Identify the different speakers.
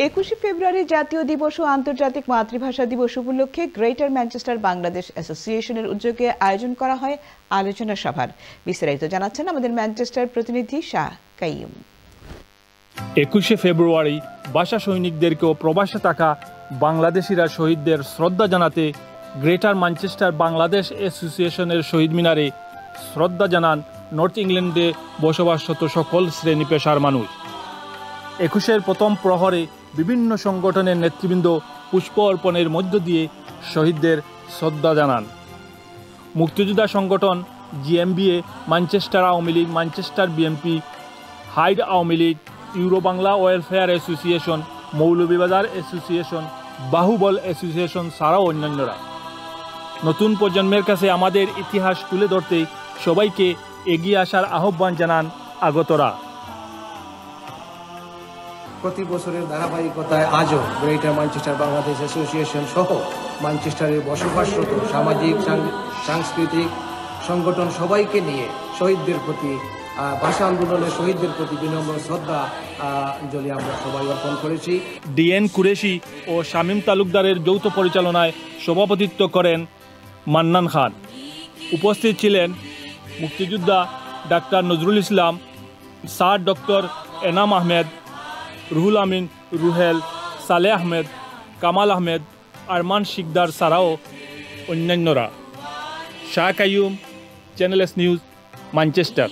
Speaker 1: 21 ফেব্রুয়ারি জাতীয় দিবস ও আন্তর্জাতিক মাতৃভাষা দিবস উপলক্ষে গ্রেটার ম্যানচেস্টার বাংলাদেশ অ্যাসোসিয়েশনের উদ্যোগে আয়োজন করা হয় আলোচনা সভার। বিস্তারিত জানাচ্ছেন আমাদের ম্যানচেস্টার প্রতিনিধি শাহ কাইয়ুম।
Speaker 2: 21 ফেব্রুয়ারি ভাষা সৈনিকদেরকে ও প্রবাসে থাকা বাংলাদেশিরা শহীদদের শ্রদ্ধা জানাতে গ্রেটার ম্যানচেস্টার বাংলাদেশ অ্যাসোসিয়েশনের শহীদ মিনারে শ্রদ্ধা জানান নর্থ ইংল্যান্ডে বসবাসরত সকল শ্রেণী পেশার মানুষ। 21-এর প্রথম প্রহরে বিভিন্ন সংগঠনের নেতৃবৃন্দ পুষ্প অর্পণের মধ্য দিয়ে শহীদদের শ্রদ্ধা জানান। মুক্তিযোদ্ধা সংগঠন GMBA, Manchester Awami League, Manchester BMP, Hyde Awami League, Euro Bangla welfare association, Moulvibazar association, Bahubal association ছাড়াও অন্যান্যরা নতুন প্রজন্মের কাছে আমাদের ইতিহাস তুলে ধরতে সবাইকে এগিয়ে আসার আহ্বান জানান আগতরা।
Speaker 3: প্রতি বছরের ধারাবাহিকতায় আজও গ্রেটার ম্যানচেস্টার বাংলাদেশ অ্যাসোসিয়েশন সহ ম্যানচেস্টারের বসবাসরত সামাজিক সাংস্কৃতিক সংগঠন সবাইকে নিয়ে শহীদদের প্রতি ভাষা আন্দোলনের শহীদদের প্রতি বিনম্র শ্রদ্ধাঞ্জলি আমরা সবাই অর্পণ করেছি।
Speaker 2: ডিএন কুরেশি ও শামীম তালুকদারের যৌথ পরিচালনায় সভাপতিত্ব করেন মান্নান খান। উপস্থিত ছিলেন মুক্তিযোদ্ধা doctor Nazrul Islam, sir doctor Enam Ahmed, Ruhul Amin Ruhel, Saleh Ahmed, Kamal Ahmed, Arman Sikder ছাড়াও অন্যান্যরা। Shah Kaiyum, channel S news, Manchester.